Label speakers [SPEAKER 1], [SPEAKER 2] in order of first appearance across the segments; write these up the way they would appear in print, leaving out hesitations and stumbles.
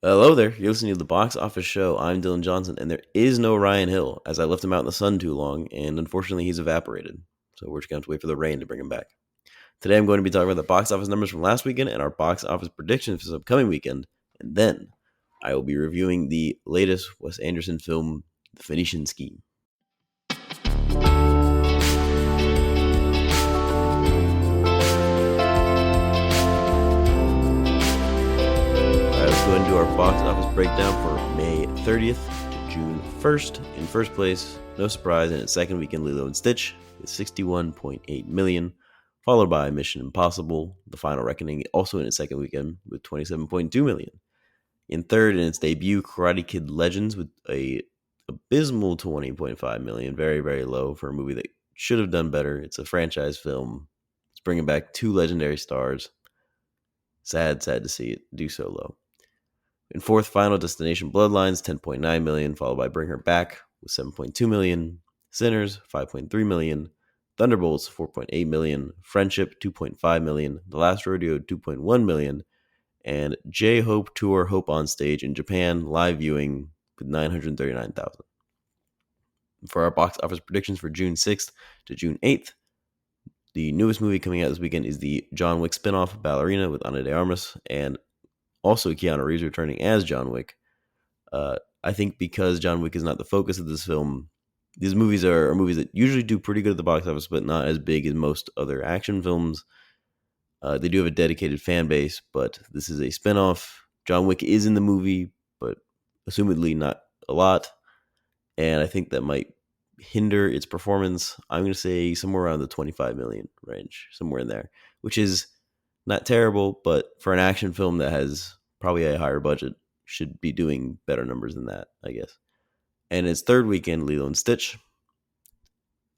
[SPEAKER 1] Hello there. You're listening to the Box Office Show. I'm Dylan Johnson, and there is no Ryan Hill, as I left him out in the sun too long, and unfortunately, he's evaporated. So we're just going to have to wait for the rain to bring him back. Today, I'm going to be talking about the box office numbers from last weekend and our box office predictions for this upcoming weekend, and then I will be reviewing the latest Wes Anderson film, The Phoenician Scheme. All right, let's go ahead and do our box office breakdown for May 30th to June 1st. In first place, no surprise, in its second weekend, Lilo and Stitch with 61.8 million, followed by Mission Impossible: The Final Reckoning, also in its second weekend with 27.2 million. In third, in its debut, Karate Kid Legends with a abysmal 20.5 million, very very low for a movie that should have done better. It's a franchise film. It's bringing back two legendary stars. Sad to see it do so low. In fourth, Final Destination Bloodlines, 10.9 million, followed by Bring Her Back with 7.2 million, Sinners, 5.3 million, Thunderbolts, 4.8 million, Friendship, 2.5 million, The Last Rodeo, 2.1 million, and J-Hope Tour Hope on Stage in Japan, live viewing with 939,000. For our box office predictions for June 6th to June 8th, the newest movie coming out this weekend is the John Wick spinoff, Ballerina, with Ana de Armas, and also Keanu Reeves returning as John Wick. I think because John Wick is not the focus of this film, these movies are movies that usually do pretty good at the box office, but not as big as most other action films. They do have a dedicated fan base, but this is a spinoff. John Wick is in the movie, but assumedly not a lot. And I think that might hinder its performance. I'm going to say somewhere around the 25 million range, somewhere in there, which is not terrible, but for an action film that has probably a higher budget, should be doing better numbers than that, I guess. And its third weekend, Lilo and Stitch,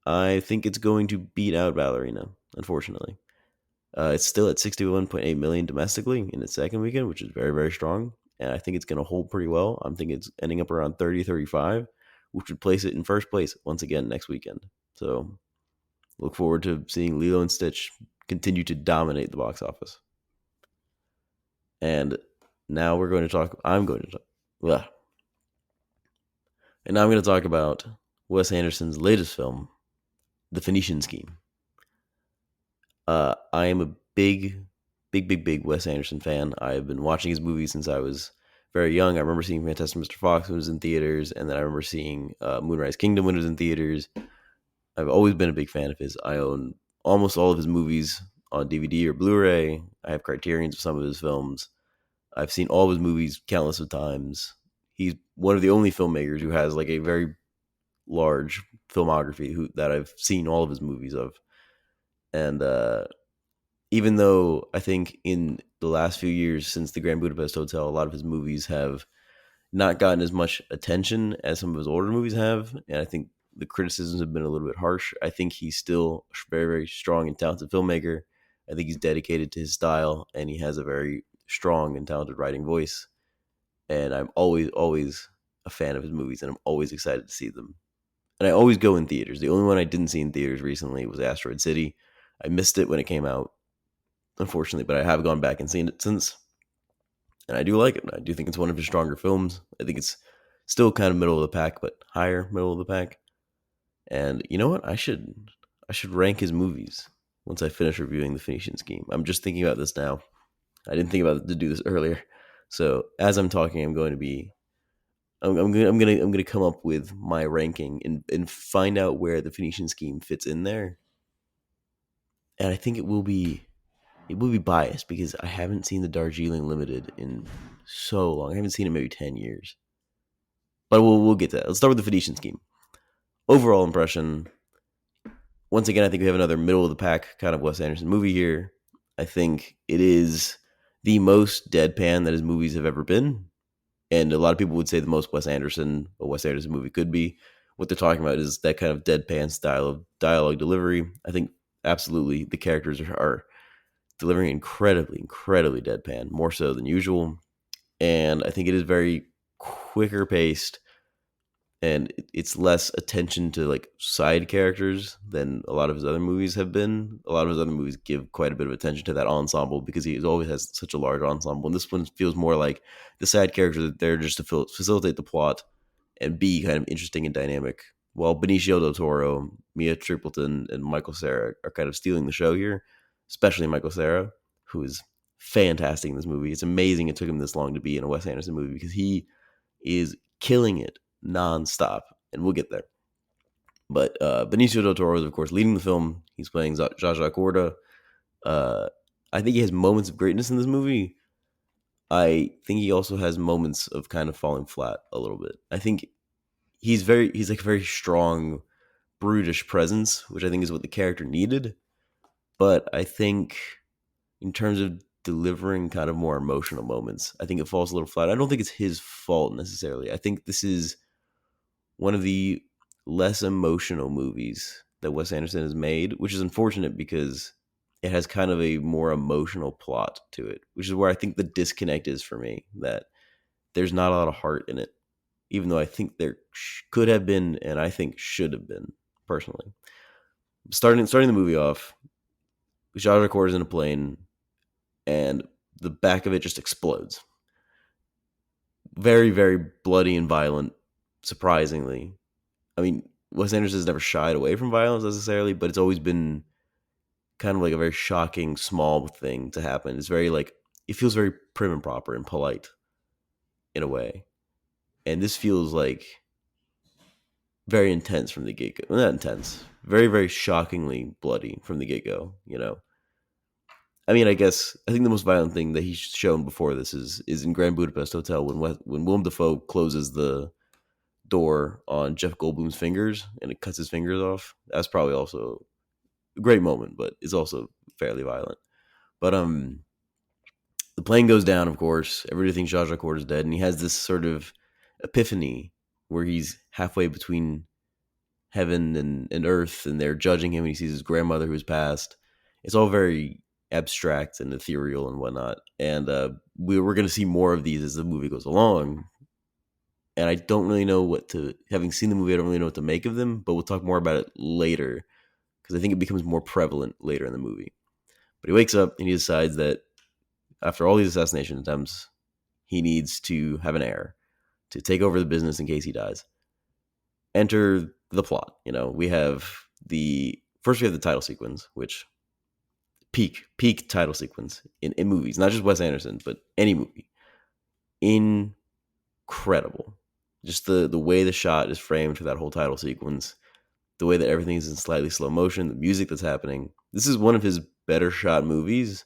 [SPEAKER 1] I think it's going to beat out Ballerina, unfortunately. It's still at 61.8 million domestically in its second weekend, which is very, very strong. And I think it's going to hold pretty well. I'm thinking it's ending up around 30, 35, which would place it in first place once again next weekend. So look forward to seeing Lilo and Stitch continue to dominate the box office. And now we're going to talk. And now I'm going to talk about Wes Anderson's latest film, The Phoenician Scheme. I am a big Wes Anderson fan. I've been watching his movies since I was very young. I remember seeing Fantastic Mr. Fox when it was in theaters, and then I remember seeing Moonrise Kingdom when it was in theaters. I've always been a big fan of his. I own almost all of his movies on DVD or Blu-ray. I have Criterions of some of his films. I've seen all of his movies countless of times. He's one of the only filmmakers who has like a very large filmography that I've seen all of his movies of. And even though I think in the last few years since the Grand Budapest Hotel, a lot of his movies have not gotten as much attention as some of his older movies have, and I think the criticisms have been a little bit harsh. I think he's still a very, very strong and talented filmmaker. I think he's dedicated to his style, and he has a very strong and talented writing voice. And I'm always a fan of his movies, and I'm always excited to see them. And I always go in theaters. The only one I didn't see in theaters recently was Asteroid City. I missed it when it came out, unfortunately, but I have gone back and seen it since. And I do like it. I do think it's one of his stronger films. I think it's still kind of middle of the pack, but higher middle of the pack. And you know what? I should rank his movies once I finish reviewing The Phoenician Scheme. I'm just thinking about this now. I didn't think about it to do this earlier. So as I'm talking, I'm gonna come up with my ranking and find out where The Phoenician Scheme fits in there. And I think it will be biased because I haven't seen the Darjeeling Limited in so long. I haven't seen it in maybe 10 years. But we'll get to that. Let's start with The Phoenician Scheme. Overall impression, once again, I think we have another middle of the pack kind of Wes Anderson movie here. I think it is the most deadpan that his movies have ever been. And a lot of people would say the most Wes Anderson movie could be. What they're talking about is that kind of deadpan style of dialogue delivery. I think absolutely the characters are delivering incredibly deadpan, more so than usual. And I think it is very quicker paced. and it's less attention to like side characters than a lot of his other movies have been. A lot of his other movies give quite a bit of attention to that ensemble because he always has such a large ensemble, and this one feels more like the side characters are there just to facilitate the plot and be kind of interesting and dynamic. While Benicio del Toro, Mia Tripleton, and Michael Cera are kind of stealing the show here, especially Michael Cera, who is fantastic in this movie. It's amazing it took him this long to be in a Wes Anderson movie because he is killing it nonstop, and we'll get there. But Benicio del Toro is, of course, leading the film. He's playing Zsa Zsa Gorda. I think he has moments of greatness in this movie. I think he also has moments of kind of falling flat a little bit. I think he's like a very strong, brutish presence, which I think is what the character needed. But I think in terms of delivering kind of more emotional moments, I think it falls a little flat. I don't think it's his fault necessarily. I think this is one of the less emotional movies that Wes Anderson has made, which is unfortunate because it has kind of a more emotional plot to it, which is where I think the disconnect is for me, that there's not a lot of heart in it, even though I think there could have been and I think should have been, personally. Starting the movie off, Zsa Zsa Gorda is in a plane and the back of it just explodes. Very, very bloody and violent, surprisingly. I mean, Wes Anderson has never shied away from violence necessarily, but it's always been kind of like a very shocking, small thing to happen. It's very like, it feels very prim and proper and polite in a way. And this feels like very intense from the get go. Well, not intense, very, very shockingly bloody from the get go, you know? I mean, I think the most violent thing that he's shown before this is in Grand Budapest Hotel when Willem Dafoe closes the door on Jeff Goldblum's fingers and it cuts his fingers off. That's probably also a great moment, but it's also fairly violent. But the plane goes down, of course. Everybody thinks Zsa Zsa Gorda is dead, and he has this sort of epiphany where he's halfway between heaven and earth, and they're judging him, and he sees his grandmother who's passed. It's all very abstract and ethereal and whatnot. And we're going to see more of these as the movie goes along. And I don't really know having seen the movie, I don't really know what to make of them, but we'll talk more about it later because I think it becomes more prevalent later in the movie. But he wakes up and he decides that after all these assassination attempts, he needs to have an heir to take over the business in case he dies. Enter the plot. You know, we have the title sequence, which peak title sequence in movies, not just Wes Anderson, but any movie. Incredible. Just the way the shot is framed for that whole title sequence, the way that everything is in slightly slow motion, the music that's happening. This is one of his better shot movies,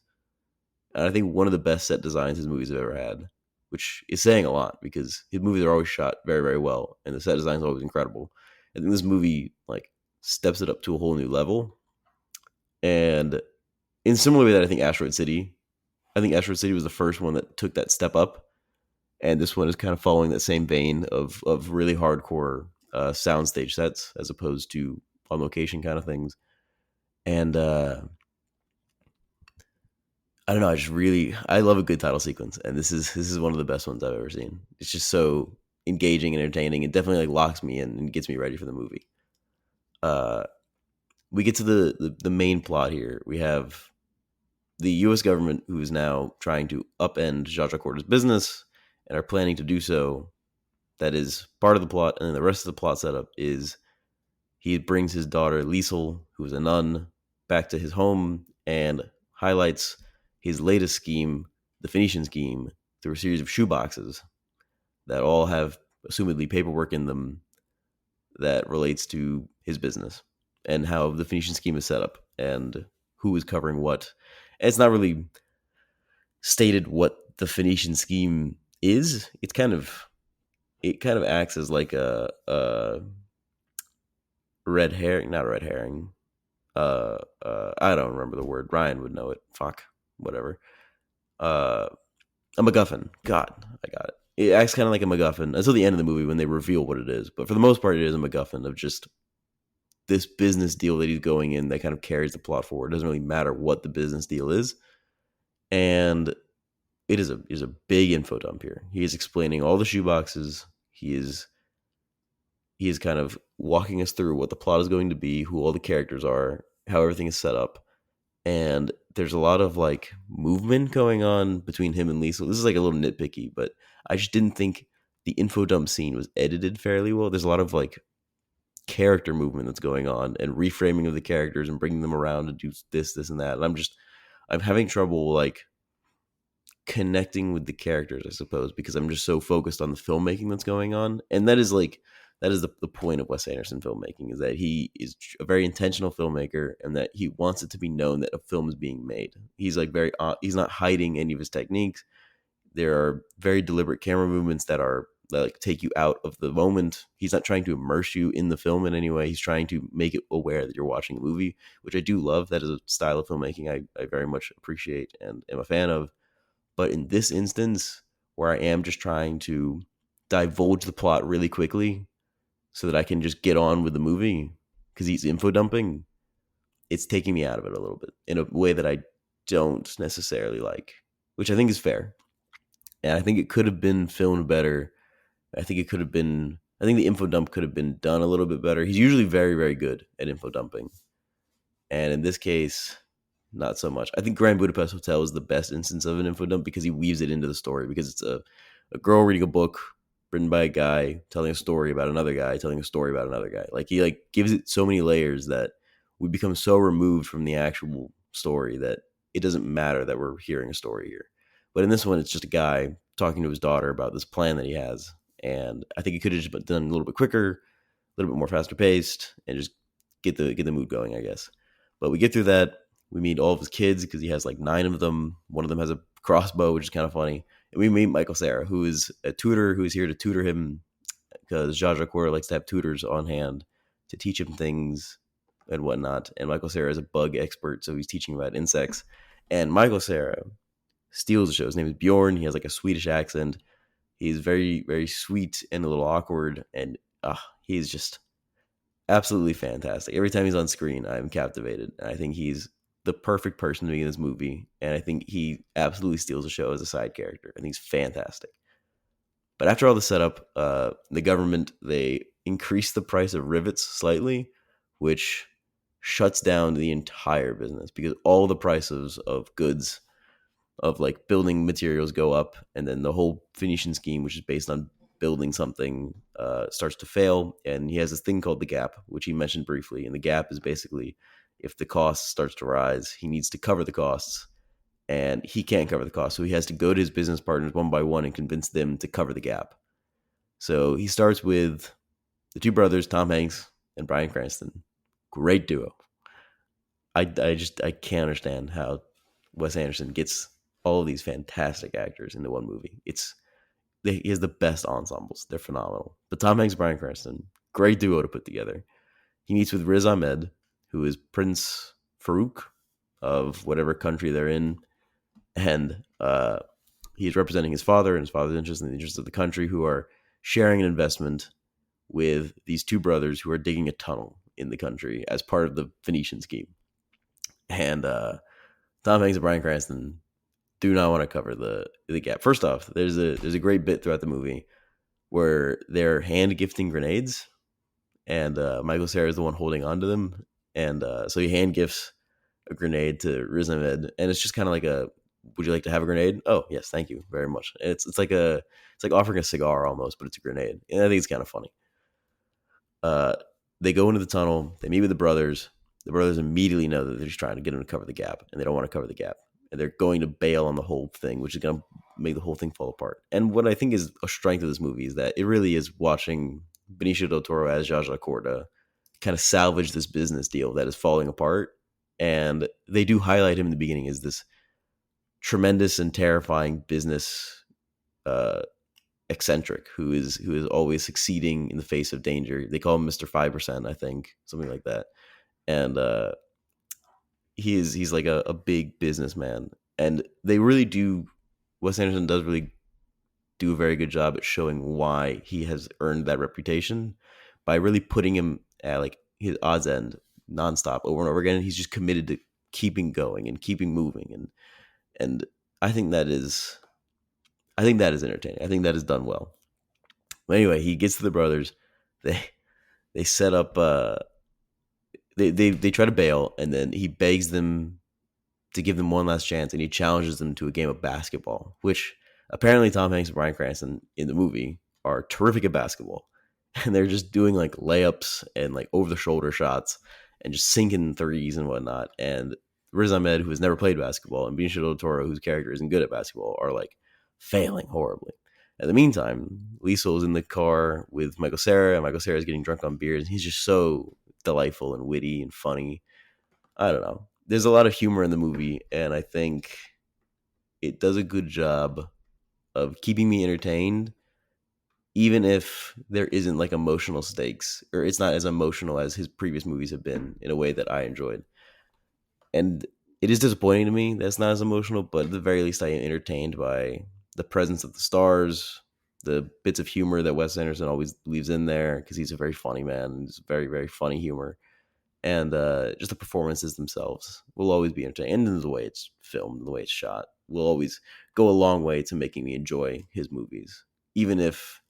[SPEAKER 1] and I think one of the best set designs his movies have ever had, which is saying a lot because his movies are always shot very, very well, and the set design is always incredible. I think this movie like steps it up to a whole new level, and in similar way that I think Asteroid City was the first one that took that step up, and this one is kind of following that same vein of really hardcore soundstage sets as opposed to on location kind of things. And I don't know. I love a good title sequence, and this is one of the best ones I've ever seen. It's just so engaging and entertaining, and definitely like locks me in and gets me ready for the movie. We get to the main plot here. We have the U.S. government who is now trying to upend Zsa Zsa Gorda's business and are planning to do so. That is part of the plot, and then the rest of the plot setup is he brings his daughter Liesel, who is a nun, back to his home and highlights his latest scheme, the Phoenician scheme, through a series of shoeboxes that all have assumedly paperwork in them that relates to his business and how the Phoenician scheme is set up and who is covering what. And it's not really stated what the Phoenician scheme is. It kind of acts as like a red herring, not a red herring. I don't remember the word. Ryan would know it. Fuck, whatever. A MacGuffin. God, I got it. It acts kind of like a MacGuffin until the end of the movie when they reveal what it is. But for the most part, it is a MacGuffin of just this business deal that he's going in that kind of carries the plot forward. It doesn't really matter what the business deal is. And it is a big info dump here. He is explaining all the shoeboxes. He is he is kind of walking us through what the plot is going to be, who all the characters are, how everything is set up, and there's a lot of like movement going on between him and Lisa. This is like a little nitpicky, but I just didn't think the info dump scene was edited fairly well. There's a lot of like character movement that's going on and reframing of the characters and bringing them around to do this, and that. And I'm having trouble like connecting with the characters, I suppose, because I'm just so focused on the filmmaking that's going on. And that is the point of Wes Anderson filmmaking, is that he is a very intentional filmmaker and that he wants it to be known that a film is being made. He's like he's not hiding any of his techniques. There are very deliberate camera movements that like take you out of the moment. He's not trying to immerse you in the film in any way. He's trying to make it aware that you're watching a movie, which I do love. That is a style of filmmaking I very much appreciate and am a fan of. But in this instance, where I am just trying to divulge the plot really quickly so that I can just get on with the movie because he's info dumping, it's taking me out of it a little bit in a way that I don't necessarily like, which I think is fair. And I think it could have been filmed better. I think the info dump could have been done a little bit better. He's usually very, very good at info dumping. And in this case, not so much. I think Grand Budapest Hotel is the best instance of an info dump because he weaves it into the story, because it's a girl reading a book written by a guy telling a story about another guy telling a story about another guy. Like, he like gives it so many layers that we become so removed from the actual story that it doesn't matter that we're hearing a story here. But in this one, it's just a guy talking to his daughter about this plan that he has. And I think it could have just been done a little bit quicker, a little bit more faster paced, and just get the mood going, I guess. But we get through that. We meet all of his kids because he has like 9 of them. One of them has a crossbow, which is kind of funny. And we meet Michael Cera, who is a tutor who is here to tutor him because Zsa Zsa Gabor likes to have tutors on hand to teach him things and whatnot. And Michael Cera is a bug expert, so he's teaching about insects. And Michael Cera steals the show. His name is Bjorn. He has like a Swedish accent. He's very, very sweet and a little awkward. And he's just absolutely fantastic. Every time he's on screen, I'm captivated. I think he's the perfect person to be in this movie, and I think he absolutely steals the show as a side character. I think he's fantastic. But after all the setup, the government, they increase the price of rivets slightly, which shuts down the entire business because all the prices of goods, of like building materials, go up, and then the whole Phoenician scheme, which is based on building something, starts to fail. And he has this thing called the gap, which he mentioned briefly. And the gap is basically, if the cost starts to rise, he needs to cover the costs, and he can't cover the costs. So he has to go to his business partners one by one and convince them to cover the gap. So he starts with the 2 brothers, Tom Hanks and Bryan Cranston. Great duo. I can't understand how Wes Anderson gets all of these fantastic actors into one movie. He has the best ensembles. They're phenomenal. But Tom Hanks, Bryan Cranston, great duo to put together. He meets with Riz Ahmed, who is Prince Farouk of whatever country they're in. And he's representing his father and his father's interests and the interests of the country, who are sharing an investment with these 2 brothers who are digging a tunnel in the country as part of the Phoenician scheme. And Tom Hanks and Bryan Cranston do not want to cover the gap. First off, there's a great bit throughout the movie where they're hand gifting grenades, and Michael Cera is the one holding on to them, and so he hand gifts a grenade to Riz Ahmed, and it's just kind of like a, "Would you like to have a grenade?" "Oh yes, thank you very much." And it's like offering a cigar almost, but it's a grenade, and I think it's kind of funny. They go into the tunnel. They meet with the brothers. The brothers immediately know that they're just trying to get him to cover the gap, and they don't want to cover the gap. And they're going to bail on the whole thing, which is going to make the whole thing fall apart. And what I think is a strength of this movie is that it really is watching Benicio del Toro as Zsa Zsa Gabor kind of salvage this business deal that is falling apart. And they do highlight him in the beginning as this tremendous and terrifying business eccentric who is always succeeding in the face of danger. They call him Mr. 5%, I think, something like that. And he's like a big businessman, and they really do. Wes Anderson does really do a very good job at showing why he has earned that reputation by really putting him at like his odds end nonstop over and over again. And he's just committed to keeping going and keeping moving, and I think that is entertaining. I think that is done well. But anyway, he gets to the brothers. they set up they try to bail, and then he begs them to give them one last chance, and he challenges them to a game of basketball, which apparently Tom Hanks and Bryan Cranston in the movie are terrific at basketball, and they're just doing like layups and like over the shoulder shots and just sinking threes and whatnot. And Riz Ahmed, who has never played basketball, and Benicio del Toro, whose character isn't good at basketball, are like failing horribly. In the meantime, Liesel is in the car with Michael Cera, and Michael Cera is getting drunk on beers, and he's just so delightful and witty and funny. I don't know. There's a lot of humor in the movie, and I think it does a good job of keeping me entertained, even if there isn't like emotional stakes, or it's not as emotional as his previous movies have been in a way that I enjoyed. And it is disappointing to me that it's not as emotional, but at the very least, I am entertained by the presence of the stars, the bits of humor that Wes Anderson always leaves in there because he's a very funny man. It's very, very funny humor. And just the performances themselves will always be entertaining. And the way it's filmed, the way it's shot, will always go a long way to making me enjoy his movies, even if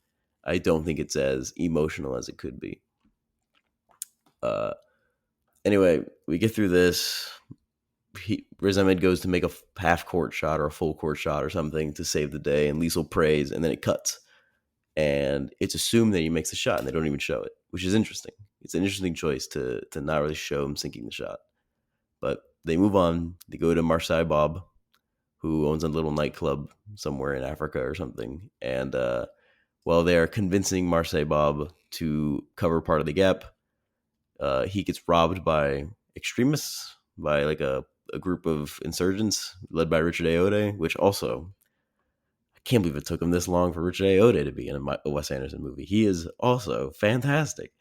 [SPEAKER 1] I don't think it's as emotional as it could be. Uh, anyway, we get through this. Riz Ahmed goes to make a half court shot or a full court shot or something to save the day, and Liesel prays, and then it cuts. And it's assumed that he makes the shot, and they don't even show it, which is interesting. It's an interesting choice to not really show him sinking the shot. But they move on. They go to Marseille Bob, who owns a little nightclub somewhere in Africa or something. And while they're convincing Marseille Bob to cover part of the gap, he gets robbed by extremists, by like a group of insurgents led by Richard Ayoade, which also, I can't believe it took him this long for Richard Ayoade to be in a Wes Anderson movie. He is also fantastic.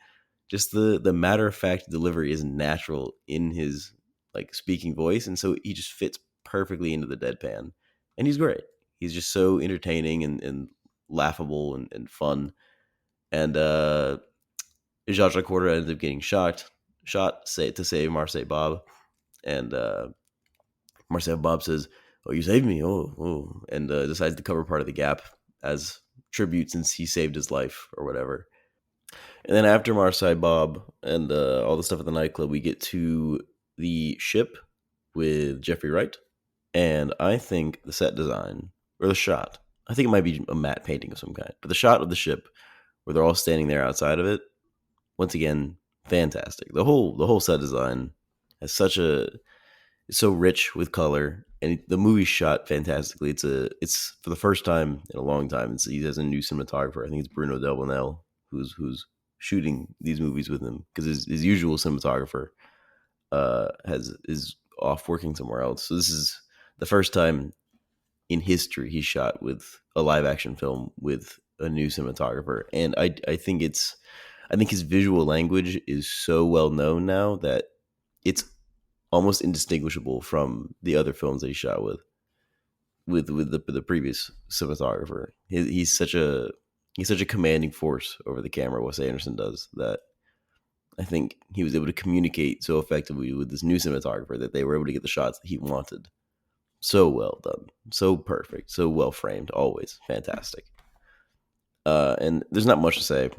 [SPEAKER 1] Just the matter of fact delivery is natural in his like speaking voice, and so he just fits perfectly into the deadpan, and he's great. He's just so entertaining and laughable and fun. And Zsa Zsa Quarter ends up getting shot to save Marseille Bob, and Marcel Bob says, "Oh, you saved me! Oh!" and decides to cover part of the gap as tribute since he saved his life or whatever. And then after Marseille Bob and all the stuff at the nightclub, we get to the ship with Jeffrey Wright, and I think the set design or the shot, I think it might be a matte painting of some kind, but the shot of the ship where they're all standing there outside of it, once again, fantastic. The whole set design has it's so rich with color, and the movie's shot fantastically. It's for the first time in a long time. He has a new cinematographer. I think it's Bruno Delbonnel who's shooting these movies with him because his usual cinematographer has is off working somewhere else. So this is the first time in history he shot with a live action film with a new cinematographer, and I think his visual language is so well known now that it's almost indistinguishable from the other films that he shot with the previous cinematographer. He's such a commanding force over the camera. Wes Anderson does that. I think he was able to communicate so effectively with this new cinematographer that they were able to get the shots that he wanted. So well done, so perfect, so well framed. Always fantastic. And there's not much to say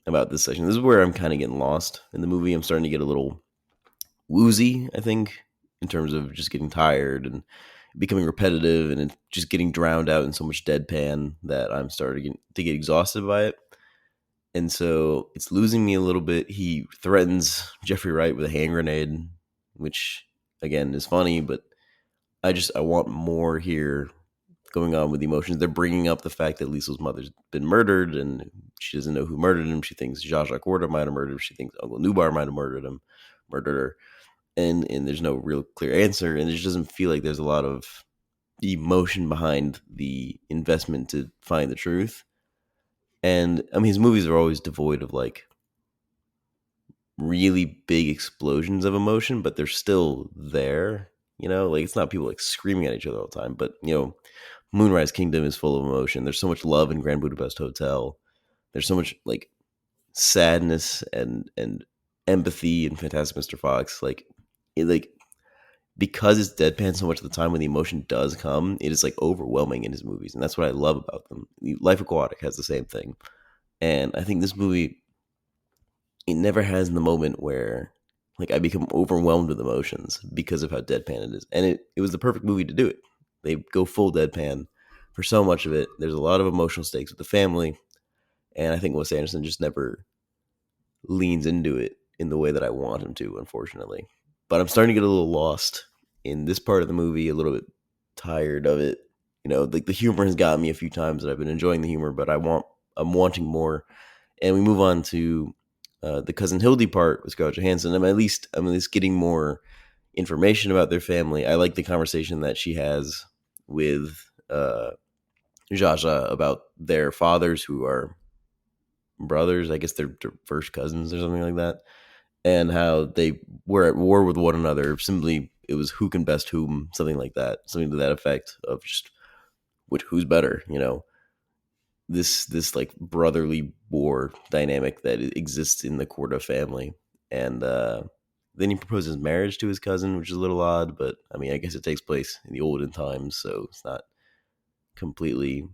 [SPEAKER 1] about this section. This is where I'm kind of getting lost in the movie. I'm starting to get a little woozy, I think, in terms of just getting tired and becoming repetitive and just getting drowned out in so much deadpan that I'm starting to get exhausted by it. And so it's losing me a little bit. He threatens Jeffrey Wright with a hand grenade, which again is funny, but I want more here going on with the emotions. They're bringing up the fact that Liesel's mother's been murdered and she doesn't know who murdered him. She thinks Zsa Zsa Quarter might have murdered him. She thinks Uncle Nubar might have murdered her. And there's no real clear answer, and it just doesn't feel like there's a lot of emotion behind the investment to find the truth. And I mean, his movies are always devoid of like really big explosions of emotion, but they're still there. You know, like it's not people like screaming at each other all the time, but you know, Moonrise Kingdom is full of emotion. There's so much love in Grand Budapest Hotel. There's so much like sadness and empathy in Fantastic Mr. Fox. Like because it's deadpan so much of the time when the emotion does come, it is like overwhelming in his movies, and that's what I love about them. Life Aquatic has the same thing, and I think this movie it never has in the moment where like I become overwhelmed with emotions because of how deadpan it is. And it was the perfect movie to do it. They go full deadpan for so much of it. There's a lot of emotional stakes with the family, and I think Wes Anderson just never leans into it in the way that I want him to, unfortunately. But I'm starting to get a little lost in this part of the movie, a little bit tired of it. You know, like the humor has got me a few times, and I've been enjoying the humor, but I'm wanting more. And we move on to the cousin Hildy part with Scarlett Johansson. I'm at least getting more information about their family. I like the conversation that she has with Jaja about their fathers, who are brothers. I guess they're first cousins or something like that, and how they were at war with one another. Simply, it was who can best whom, something like that, something to that effect of just who's better. You know, this like brotherly war dynamic that exists in the Corda family, and then he proposes marriage to his cousin, which is a little odd, but I mean, I guess it takes place in the olden times, so it's not completely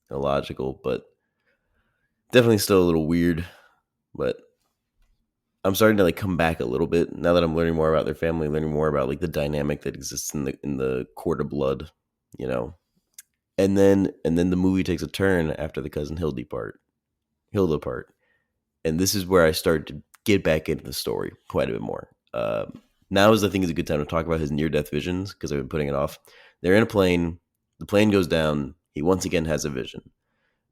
[SPEAKER 1] illogical, but definitely still a little weird. But I'm starting to like come back a little bit now that I'm learning more about their family, learning more about like the dynamic that exists in the Court of Blood, you know. And then the movie takes a turn after the cousin Hilda part, and this is where I start to get back into the story quite a bit more. Now is I think is a good time to talk about his near death visions because I've been putting it off. They're in a plane. The plane goes down. He once again has a vision.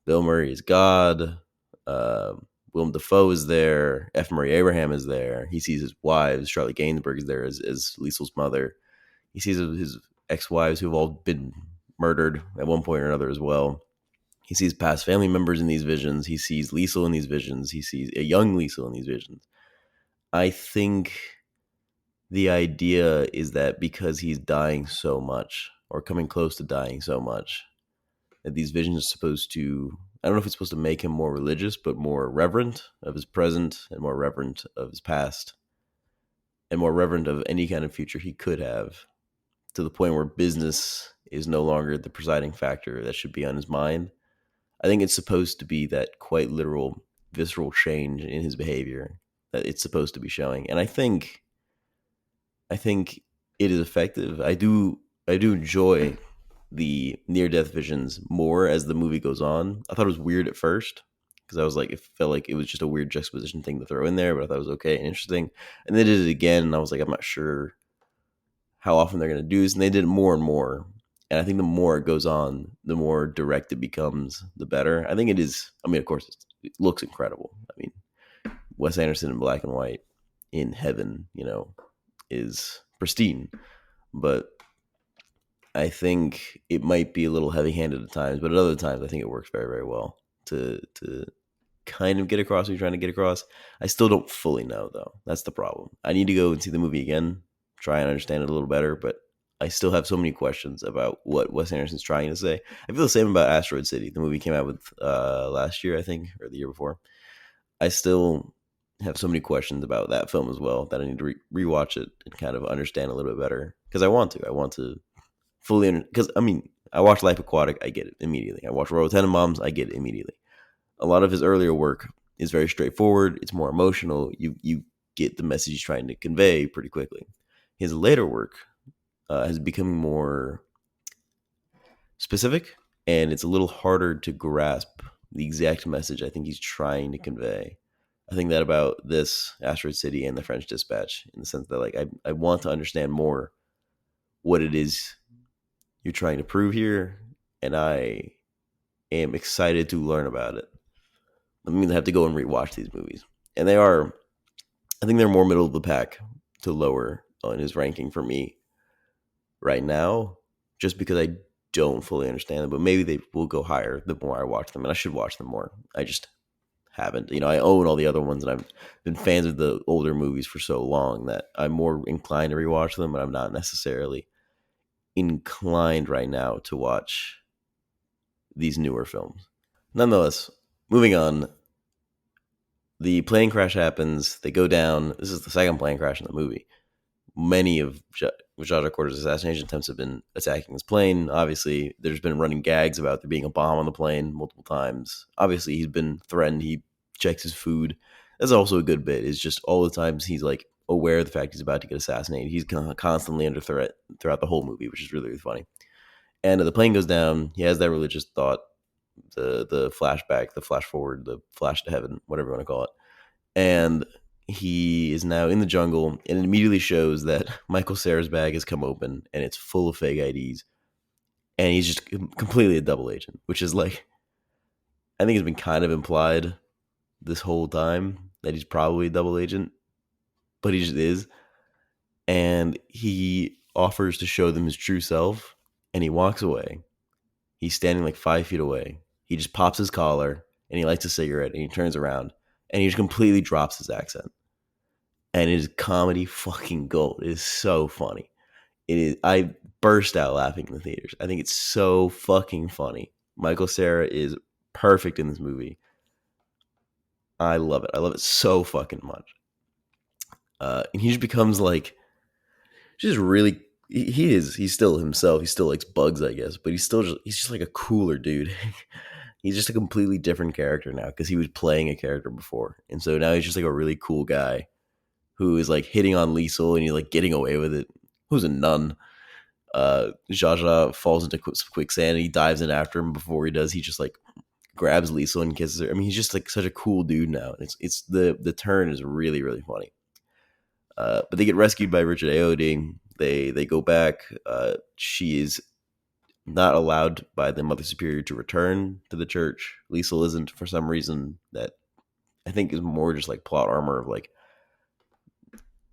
[SPEAKER 1] Bill Murray is God. Uh, Willem Dafoe is there. F. Murray Abraham is there. He sees his wives. Charlotte Gainsbourg is there as Liesel's mother. He sees his ex-wives who have all been murdered at one point or another as well. He sees past family members in these visions. He sees Liesel in these visions. He sees a young Liesel in these visions. I think the idea is that because he's dying so much or coming close to dying so much, that these visions are supposed to, I don't know if it's supposed to make him more religious, but more reverent of his present and more reverent of his past and more reverent of any kind of future he could have, to the point where business is no longer the presiding factor that should be on his mind. I think it's supposed to be that quite literal, visceral change in his behavior that it's supposed to be showing. And I think it is effective. I do enjoy the near death visions more as the movie goes on. I thought it was weird at first because I was like, it felt like it was just a weird juxtaposition thing to throw in there, but I thought it was okay and interesting. And they did it again, and I was like, I'm not sure how often they're going to do this, and they did it more and more. And I think the more it goes on, the more direct it becomes, the better. I think it is. I mean, of course, it looks incredible. I mean, Wes Anderson in black and white in heaven, is pristine. But I think it might be a little heavy-handed at times, but at other times, I think it works very, very well to kind of get across what you're trying to get across. I still don't fully know, though. That's the problem. I need to go and see the movie again, try and understand it a little better, but I still have so many questions about what Wes Anderson's trying to say. I feel the same about Asteroid City. The movie came out with last year, I think, or the year before. I still have so many questions about that film as well that I need to rewatch it and kind of understand a little bit better because I want to. I want to fully because I mean, I watch Life Aquatic, I get it immediately. I watch Royal Tenenbaums, I get it immediately. A lot of his earlier work is very straightforward. It's more emotional. You get the message he's trying to convey pretty quickly. His later work has become more specific, and it's a little harder to grasp the exact message I think he's trying to convey. I think that about this Asteroid City and the French Dispatch, in the sense that like I want to understand more what it is you're trying to prove here, and I am excited to learn about it. I mean, I have to go and rewatch these movies, and I think they're more middle of the pack to lower on his ranking for me right now, just because I don't fully understand them. But maybe they will go higher the more I watch them, and I should watch them more. I just haven't. I own all the other ones, and I've been fans of the older movies for so long that I'm more inclined to rewatch them, but I'm not necessarily inclined right now to watch these newer films. Nonetheless, moving on, the plane crash happens. They go down. This is the second plane crash in the movie. Many of Zsa Zsa Quarter's assassination attempts have been attacking his plane. Obviously, there's been running gags about there being a bomb on the plane multiple times. Obviously, he's been threatened. He checks his food. that's also a good bit. Is just all the times he's like aware of the fact he's about to get assassinated. He's constantly under threat throughout the whole movie, which is really, really funny. And the plane goes down. He has that religious thought, the flashback, the flash forward, the flash to heaven, whatever you want to call it. And he is now in the jungle, and it immediately shows that Michael Cera's bag has come open, and it's full of fake IDs, and he's just completely a double agent, which is like, I think it's been kind of implied this whole time that he's probably a double agent, but he just is. And he offers to show them his true self, and he walks away. He's standing like 5 feet away. He just pops his collar, and he lights a cigarette, and he turns around, and he just completely drops his accent. And it is comedy fucking gold. It is so funny. It is. I burst out laughing in the theaters. I think it's so fucking funny. Michael Cera is perfect in this movie. I love it. I love it so fucking much. And he just becomes like, just really. He is. He's still himself. He still likes bugs, I guess, but he's just like a cooler dude. He's just a completely different character now because he was playing a character before, and so now he's just like a really cool guy who is like hitting on Liesel and he's like getting away with it. Who's a nun? Zsa Zsa falls into quicksand and he dives in after him. Before he does, he just like grabs Liesel and kisses her. I mean, he's just like such a cool dude now. It's the turn is really, really funny. But they get rescued by Richard Ayoade. They go back. She is not allowed by the Mother Superior to return to the church. Liesel isn't, for some reason that I think is more just like plot armor of like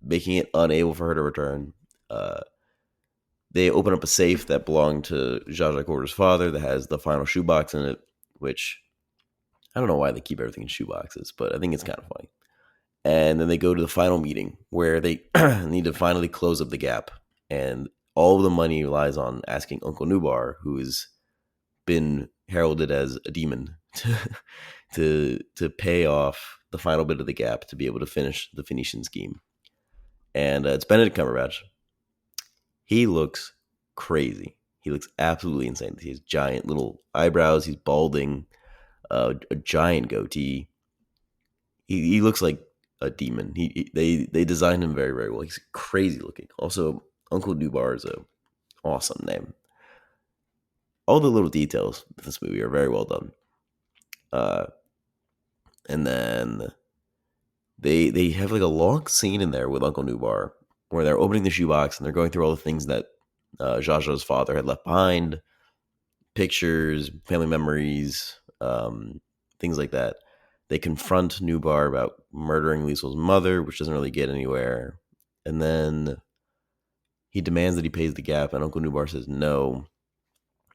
[SPEAKER 1] making it unable for her to return. They open up a safe that belonged to Zsa Zsa Quarter's father that has the final shoebox in it, which I don't know why they keep everything in shoeboxes, but I think it's kind of funny. And then they go to the final meeting where they need to finally close up the gap. And all of the money relies on asking Uncle Nubar, who has been heralded as a demon, to pay off the final bit of the gap to be able to finish the Phoenician scheme. And it's Benedict Cumberbatch. He looks crazy. He looks absolutely insane. He has giant little eyebrows. He's balding, a giant goatee. He looks like a demon. They designed him very, very well. He's crazy looking. Also, Uncle Nubar is a awesome name. All the little details of this movie are very well done. And then they have like a long scene in there with Uncle Nubar where they're opening the shoebox and they're going through all the things that Zsa Zsa's father had left behind, pictures, family memories, things like that. They confront Nubar about murdering Liesel's mother, which doesn't really get anywhere. And then he demands that he pays the gap, and Uncle Nubar says no.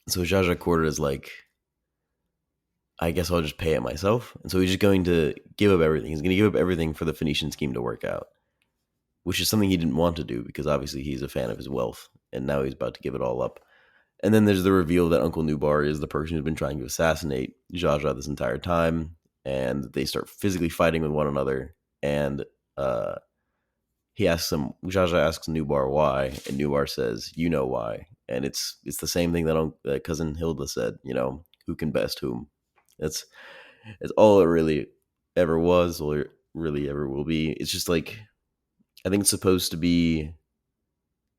[SPEAKER 1] So Zsa Zsa Quarter is like, I guess I'll just pay it myself. And so he's just going to give up everything. He's going to give up everything for the Phoenician scheme to work out, which is something he didn't want to do because obviously he's a fan of his wealth, and now he's about to give it all up. And then there's the reveal that Uncle Nubar is the person who's been trying to assassinate Zsa Zsa this entire time, and they start physically fighting with one another. And he asks him, Zsa Zsa asks Nubar why, and Nubar says, "You know why." And it's the same thing that cousin Hilda said. You know, who can best whom. It's all it really ever was, or really ever will be. It's just like, I think it's supposed to be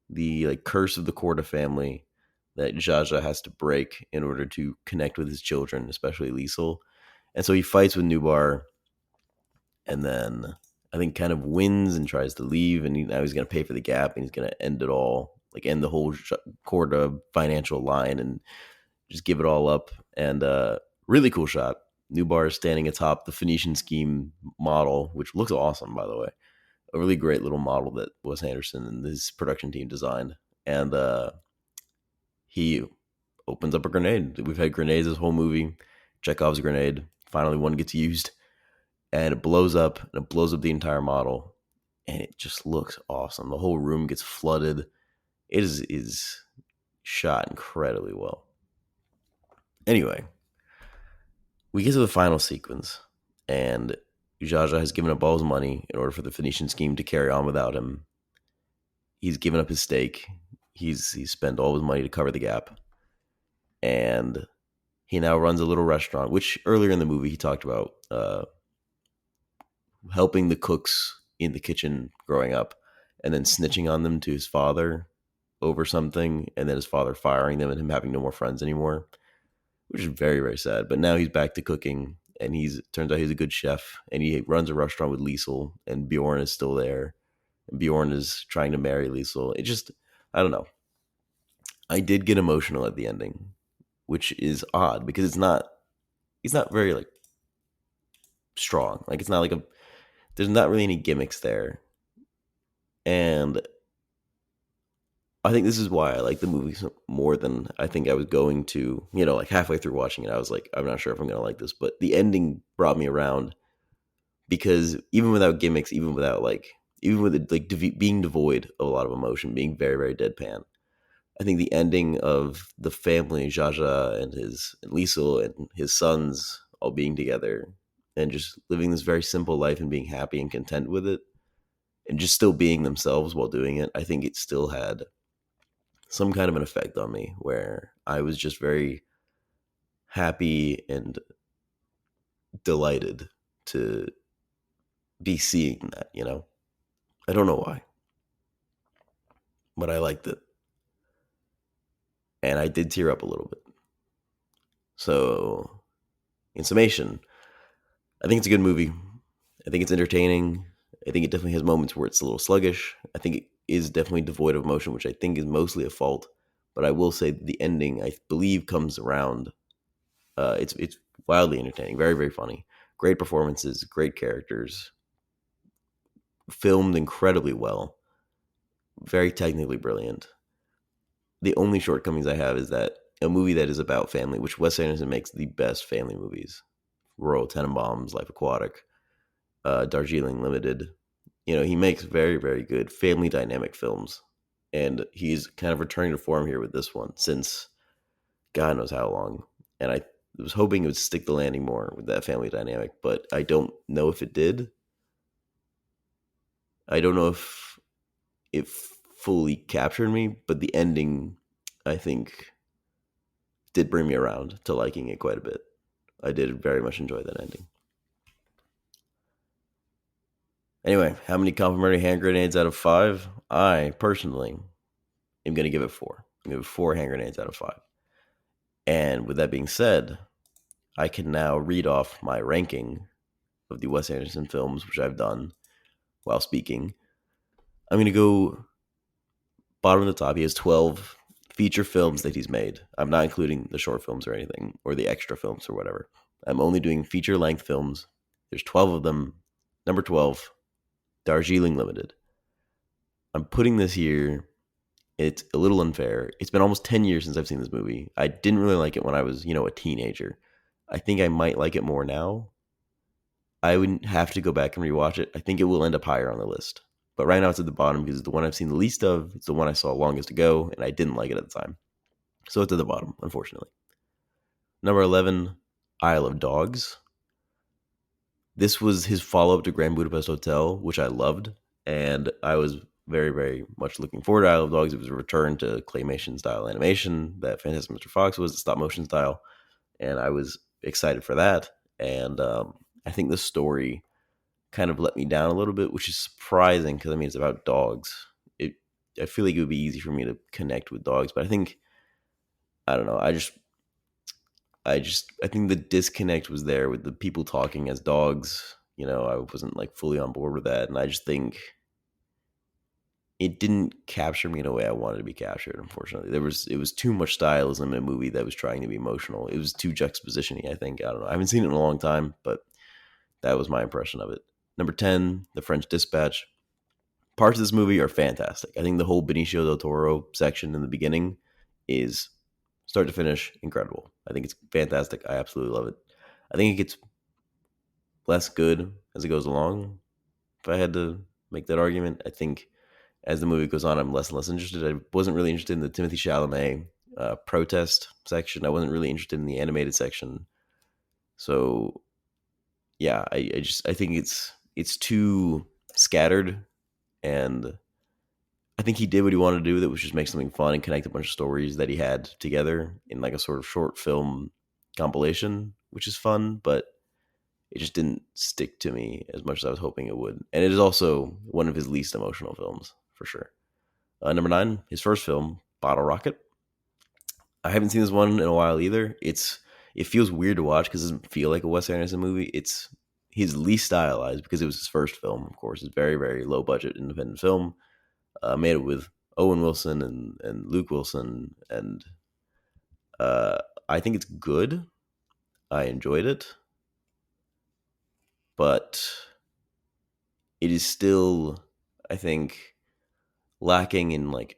[SPEAKER 1] the like curse of the Corda family that Zsa Zsa has to break in order to connect with his children, especially Liesel. And so he fights with Nubar, and then I think kind of wins and tries to leave, and now he's going to pay for the gap, and he's going to end it all, like end the whole Corda financial line and just give it all up. And really cool shot. Nubar is standing atop the Phoenician scheme model, which looks awesome, by the way. A really great little model that Wes Anderson and his production team designed. And he opens up a grenade. We've had grenades this whole movie. Chekhov's grenade. Finally, one gets used, and it blows up, and it blows up the entire model, and it just looks awesome. The whole room gets flooded. It is shot incredibly well. Anyway, we get to the final sequence, and Zsa Zsa has given up all his money in order for the Phoenician scheme to carry on without him. He's given up his stake. He's spent all his money to cover the gap. And he now runs a little restaurant, which earlier in the movie he talked about helping the cooks in the kitchen growing up, and then snitching on them to his father over something, and then his father firing them and him having no more friends anymore, which is very, very sad. But now he's back to cooking, and turns out he's a good chef, and he runs a restaurant with Liesel, and Bjorn is still there. And Bjorn is trying to marry Liesel. It just, I don't know. I did get emotional at the ending, which is odd because he's not very like strong. Like it's not like there's not really any gimmicks there. And I think this is why I like the movie more than I think I was going to. Like halfway through watching it, I was like, I'm not sure if I'm going to like this. But the ending brought me around because even without gimmicks, even with it, like being devoid of a lot of emotion, being very, very deadpan, I think the ending of the family, Jaja and Liesel and his sons all being together and just living this very simple life and being happy and content with it and just still being themselves while doing it, I think it still had some kind of an effect on me where I was just very happy and delighted to be seeing that. I don't know why, but I liked it. And I did tear up a little bit. So, in summation, I think it's a good movie. I think it's entertaining. I think it definitely has moments where it's a little sluggish. I think it is definitely devoid of emotion, which I think is mostly a fault. But I will say that the ending, I believe, comes around. It's wildly entertaining, very, very funny. Great performances, great characters, filmed incredibly well, very technically brilliant. The only shortcomings I have is that a movie that is about family, which Wes Anderson makes the best family movies, Royal Tenenbaums, Life Aquatic, Darjeeling Limited. He makes very, very good family dynamic films. And he's kind of returning to form here with this one since God knows how long. And I was hoping it would stick the landing more with that family dynamic, but I don't know if it did. I don't know if it fully captured me, but the ending, I think, did bring me around to liking it quite a bit. I did very much enjoy that ending. Anyway, how many complimentary hand grenades out of 5? I personally am going to give it 4. I'm going to give it 4 hand grenades out of 5. And with that being said, I can now read off my ranking of the Wes Anderson films, which I've done while speaking. I'm going to go bottom to top. He has 12 feature films that he's made. I'm not including the short films or anything, or the extra films or whatever. I'm only doing feature-length films. There's 12 of them. Number 12, Darjeeling Limited. I'm putting this here. It's a little unfair. It's been almost 10 years since I've seen this movie. I didn't really like it when I was, a teenager. I think I might like it more now. I wouldn't have to go back and rewatch it. I think it will end up higher on the list. But right now it's at the bottom because it's the one I've seen the least of. It's the one I saw longest ago, and I didn't like it at the time. So it's at the bottom, unfortunately. Number 11, Isle of Dogs. This was his follow-up to Grand Budapest Hotel, which I loved. And I was very, very much looking forward to Isle of Dogs. It was a return to claymation-style animation that Fantastic Mr. Fox was, the stop-motion style. And I was excited for that. And I think the story kind of let me down a little bit, which is surprising because it's about dogs. I feel like it would be easy for me to connect with dogs, but I don't know. I think the disconnect was there with the people talking as dogs. I wasn't like fully on board with that, and I just think it didn't capture me in a way I wanted to be captured. Unfortunately, it was too much stylism in a movie that was trying to be emotional. It was too juxtapositiony. I think I don't know. I haven't seen it in a long time, but that was my impression of it. Number 10, The French Dispatch. Parts of this movie are fantastic. I think the whole Benicio del Toro section in the beginning is start to finish incredible. I think it's fantastic. I absolutely love it. I think it gets less good as it goes along. If I had to make that argument, I think as the movie goes on, I'm less and less interested. I wasn't really interested in the Timothée Chalamet protest section. I wasn't really interested in the animated section. So yeah, I think it's too scattered, and I think he did what he wanted to do, that was just make something fun and connect a bunch of stories that he had together in like a sort of short film compilation, which is fun, but it just didn't stick to me as much as I was hoping it would. And it is also one of his least emotional films, for sure. Number 9, his first film, Bottle Rocket. I haven't seen this one in a while either. It feels weird to watch because it doesn't feel like a Wes Anderson movie. It's his least stylized because it was his first film. Of course, it's very very low budget independent film. Made it with Owen Wilson and Luke Wilson, and uh, I think it's good. I enjoyed it, but it is still, I think, lacking in like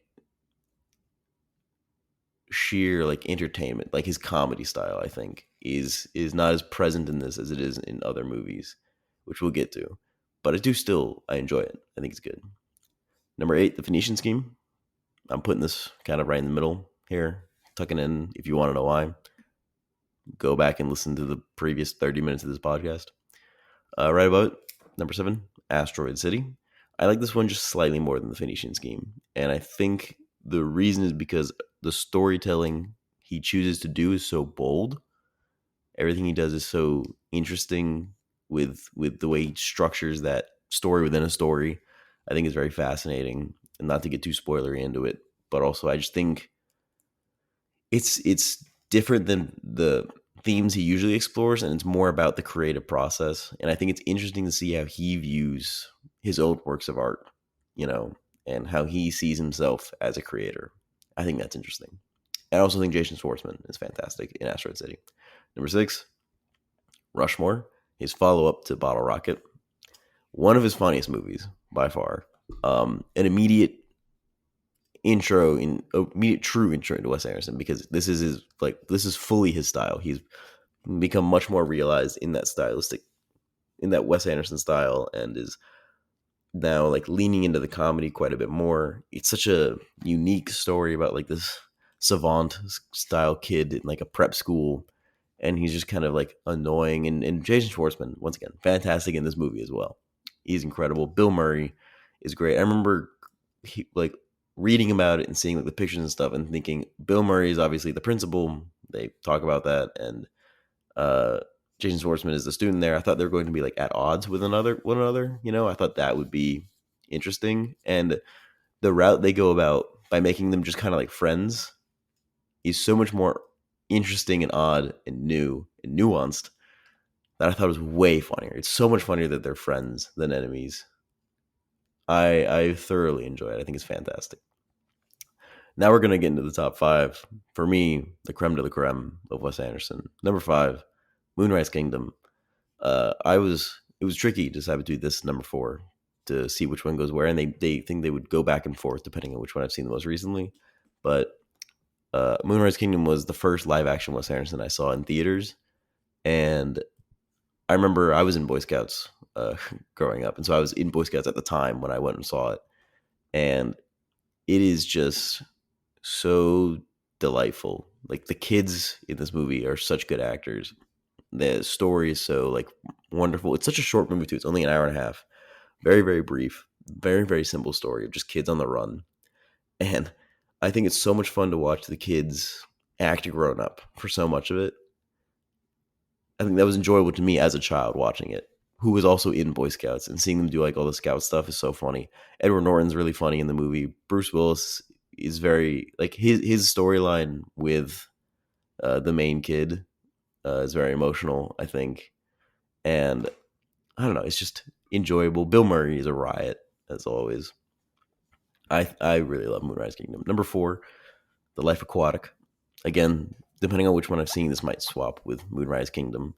[SPEAKER 1] sheer like entertainment. Like his comedy style, I think, is not as present in this as it is in other movies, which we'll get to. But I enjoy it. I think it's good. Number 8, The Phoenician Scheme. I'm putting this kind of right in the middle here, tucking in. If you want to know why, go back and listen to the previous 30 minutes of this podcast. Right about number 7, Asteroid City. I like this one just slightly more than The Phoenician Scheme, and I think the reason is because the storytelling he chooses to do is so bold. Everything he does is so interesting with the way he structures that story within a story. I think is very fascinating, and not to get too spoilery into it, but also I just think it's different than the themes he usually explores, and it's more about the creative process. And I think it's interesting to see how he views his own works of art, you know, and how he sees himself as a creator. I think that's interesting. I also think Jason Schwartzman is fantastic in Asteroid City. Number 6, Rushmore, his follow up to Bottle Rocket. One of his funniest movies by far. An immediate true intro into Wes Anderson, because this is fully his style. He's become much more realized in that Wes Anderson style, and is now like leaning into the comedy quite a bit more. It's such a unique story about like this savant style kid in like a prep school, and he's just kind of like annoying. And Jason Schwartzman, once again, fantastic in this movie as well. He's incredible. Bill Murray is great. I remember like reading about it and seeing like the pictures and stuff, and thinking Bill Murray is obviously the principal. They talk about that, and uh, Jason Schwartzman is the student there. I thought they were going to be like at odds with one another. You know, I thought that would be interesting, and the route they go about by making them just kind of like friends is so much more interesting and odd and new and nuanced that I thought was way funnier. It's so much funnier that they're friends than enemies. I thoroughly enjoy it. I think it's fantastic. Now we're gonna get into the top 5. For me, the creme de la creme of Wes Anderson. Number 5, Moonrise Kingdom. It was tricky to decide between this and number 4 to see which one goes where, and they think they would go back and forth depending on which one I've seen the most recently. But Moonrise Kingdom was the first live action Wes Anderson I saw in theaters, and I remember I was in Boy Scouts growing up, and so I was in Boy Scouts at the time when I went and saw it, and it is just so delightful. Like the kids in this movie are such good actors. The story is so like wonderful. It's such a short movie too. It's only an hour and a half. Very very brief. Very very simple story of just kids on the run. And I think it's so much fun to watch the kids act grown up for so much of it. I think that was enjoyable to me as a child watching it, who was also in Boy Scouts, and seeing them do like all the scout stuff is so funny. Edward Norton's really funny in the movie. Bruce Willis is very like his storyline with the main kid is very emotional, I think, and I don't know, it's just enjoyable. Bill Murray is a riot as always. I really love Moonrise Kingdom. Number 4, The Life Aquatic. Again, depending on which one I've seen, this might swap with Moonrise Kingdom,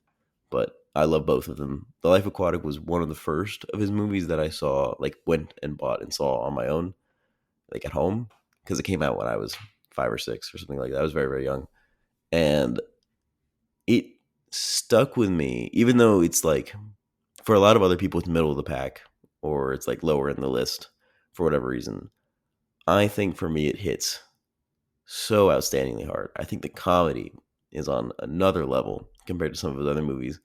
[SPEAKER 1] but I love both of them. The Life Aquatic was one of the first of his movies that I saw, like went and bought and saw on my own, like at home, because it came out when I was 5 or 6 or something like that. I was very, very young. And it stuck with me, even though it's like, for a lot of other people, it's middle of the pack, or it's like lower in the list for whatever reason. I think for me, it hits so outstandingly hard. I think the comedy is on another level compared to some of his other movies.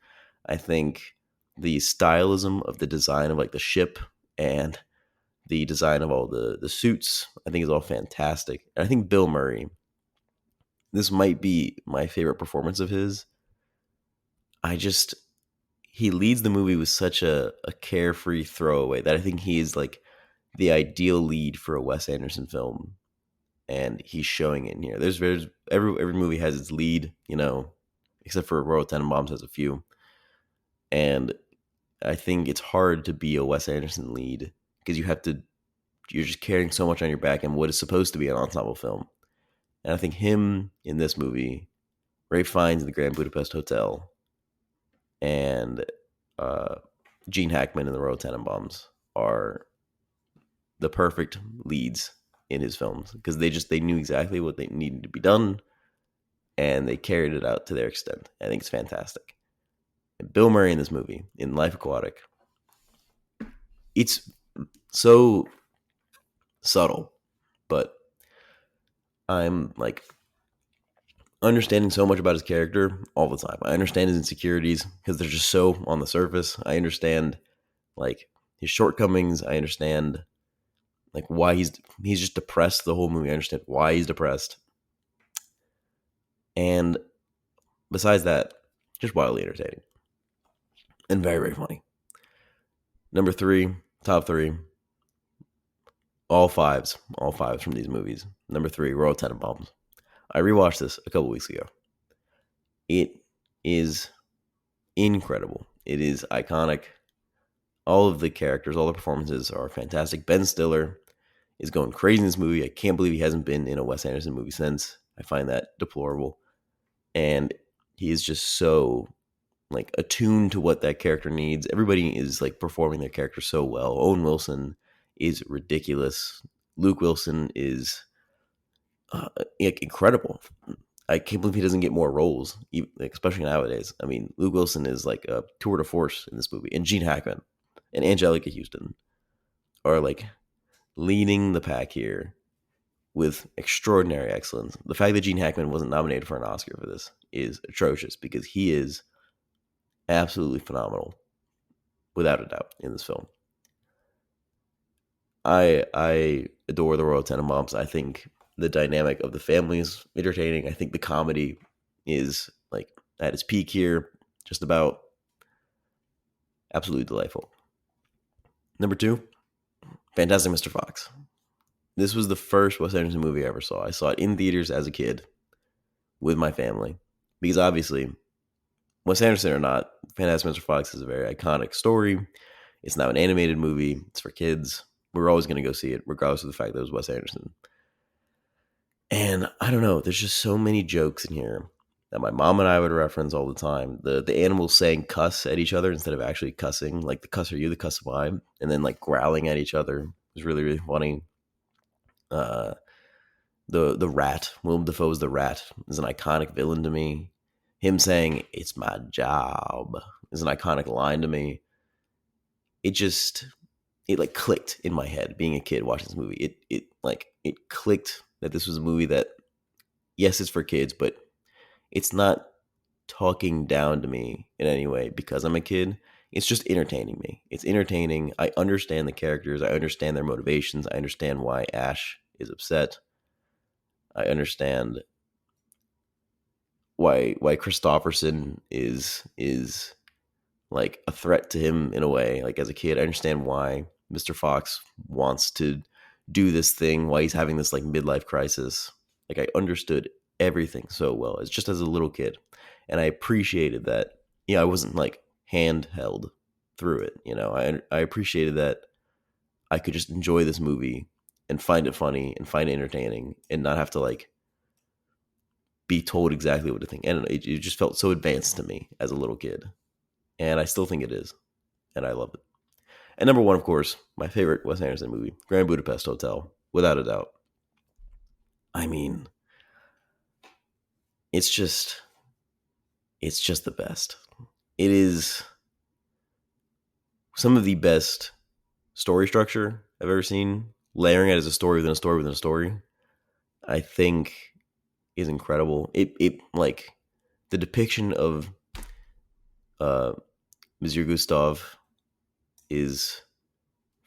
[SPEAKER 1] I think the stylism of the design of like the ship and the design of all the suits, I think is all fantastic. And I think Bill Murray, this might be my favorite performance of his. I just, he leads the movie with such a carefree throwaway that I think he is like the ideal lead for a Wes Anderson film, and he's showing it in here. There's every movie has its lead, except for Royal Tenenbaums has a few, and I think it's hard to be a Wes Anderson lead because you're just carrying so much on your back in what is supposed to be an ensemble film. And I think him in this movie, Ray Fiennes in the Grand Budapest Hotel, and uh, Gene Hackman in the Royal Tenenbaums are the perfect leads in his films because they knew exactly what they needed to be done, and they carried it out to their extent. I think it's fantastic. And Bill Murray in this movie, in Life Aquatic, it's so subtle, but I'm like understanding so much about his character all the time. I understand his insecurities because they're just so on the surface. I understand like his shortcomings. I understand like why he's just depressed the whole movie. I understand why he's depressed. And besides that, just wildly entertaining and very, very funny. Number three, top three, all fives from these movies. Number three, Royal Tenenbaums. I rewatched this a couple weeks ago. It is incredible. It is iconic. All of the characters, all the performances are fantastic. Ben Stiller is going crazy in this movie. I can't believe he hasn't been in a Wes Anderson movie since. I find that deplorable. And he is just so like attuned to what that character needs. Everybody is like performing their character so well. Owen Wilson is ridiculous. Luke Wilson is incredible. I can't believe he doesn't get more roles, especially nowadays. I mean, Luke Wilson is like a tour de force in this movie, and Gene Hackman and Angelica Houston are like leading the pack here with extraordinary excellence. The fact that Gene Hackman wasn't nominated for an Oscar for this is atrocious because he is absolutely phenomenal, without a doubt, in this film. I adore the Royal Tenenbaums. I think the dynamic of the family is entertaining. I think the comedy is like at its peak here, just about. Absolutely delightful. Number two, Fantastic Mr. Fox. This was the first Wes Anderson movie I ever saw. I saw it in theaters as a kid with my family because obviously, Wes Anderson or not, Fantastic Mr. Fox is a very iconic story. It's now an animated movie. It's for kids. We're always going to go see it, regardless of the fact that it was Wes Anderson. And I don't know, there's just so many jokes in here that my mom and I would reference all the time. The animals saying cuss at each other instead of actually cussing, like the cuss are you, the cuss am I, and then like growling at each other was really, really funny. The rat, Willem Dafoe's the rat, is an iconic villain to me. Him saying "it's my job" is an iconic line to me. It like clicked in my head being a kid watching this movie. It clicked that this was a movie that, yes, it's for kids, but it's not talking down to me in any way because I'm a kid. It's just entertaining me. It's entertaining. I understand the characters. I understand their motivations. I understand why Ash is upset. I understand why Christopherson is like a threat to him in a way. Like as a kid, I understand why Mr. Fox wants to do this thing, why he's having this like midlife crisis. Like I understood everything so well. It's just as a little kid. And I appreciated that. I wasn't like handheld through it. I appreciated that I could just enjoy this movie and find it funny and find it entertaining and not have to like be told exactly what to think. And it just felt so advanced to me as a little kid. And I still think it is. And I love it. And number one, of course, my favorite Wes Anderson movie, Grand Budapest Hotel, without a doubt. I mean, it's just the best. It is some of the best story structure I've ever seen. Layering it as a story within a story within a story, I think is incredible. It like the depiction of Monsieur Gustave is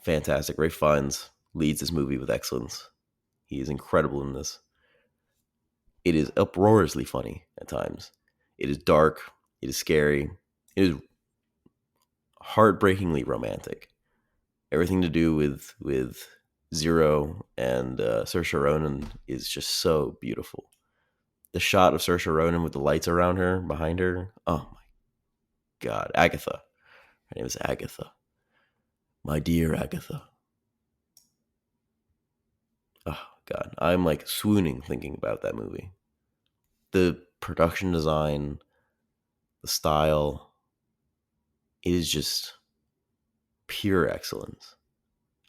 [SPEAKER 1] fantastic. Ray Fiennes leads this movie with excellence. He is incredible in this. It is uproariously funny at times. It is dark. It is scary. It is heartbreakingly romantic. Everything to do with Zero and Saoirse Ronan is just so beautiful. The shot of Saoirse Ronan with the lights around her, behind her. Oh my God, Agatha. Her name is Agatha. My dear Agatha. Oh God, I'm like swooning thinking about that movie. The production design, the style, it is just pure excellence.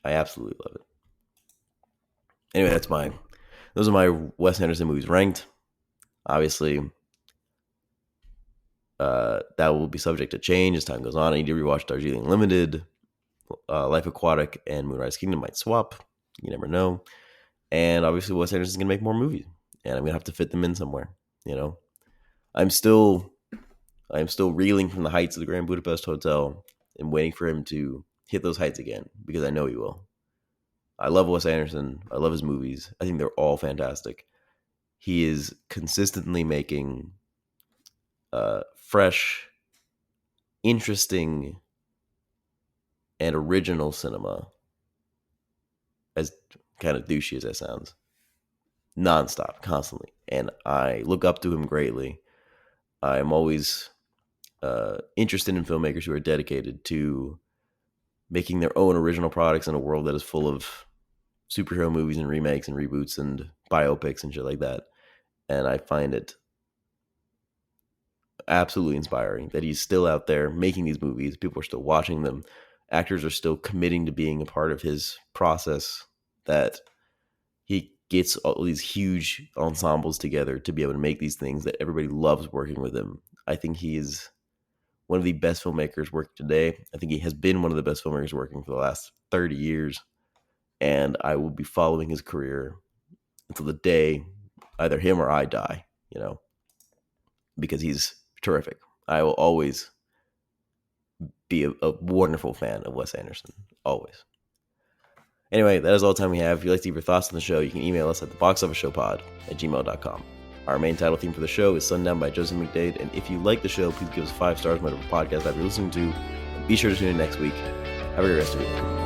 [SPEAKER 1] I absolutely love it. Anyway, those are my Wes Anderson movies ranked. Obviously, that will be subject to change as time goes on. I need to rewatch Darjeeling Limited, Life Aquatic, and Moonrise Kingdom might swap. You never know. And obviously, Wes Anderson's gonna make more movies, and I'm gonna have to fit them in somewhere. You know, I'm still reeling from the heights of the Grand Budapest Hotel and waiting for him to hit those heights again, because I know he will. I love Wes Anderson. I love his movies. I think they're all fantastic. He is consistently making fresh, interesting, and original cinema, as kind of douchey as that sounds, nonstop, constantly. And I look up to him greatly. I'm always interested in filmmakers who are dedicated to making their own original products in a world that is full of superhero movies and remakes and reboots and biopics and shit like that. And I find it absolutely inspiring that he's still out there making these movies. People are still watching them. Actors are still committing to being a part of his process, that he gets all these huge ensembles together to be able to make these things that everybody loves working with him. I think he is one of the best filmmakers working today. I think he has been one of the best filmmakers working for the last 30 years. And I will be following his career until the day either him or I die, because he's terrific. I will always be a wonderful fan of Wes Anderson. Always. Anyway, that is all the time we have. If you'd like to leave your thoughts on the show, you can email us at theboxofficeshowpod@gmail.com. Our main title theme for the show is Sundown by Joseph McDade. And if you like the show, please give us 5 stars on whatever podcast app you're listening to. And be sure to tune in next week. Have a great rest of your day.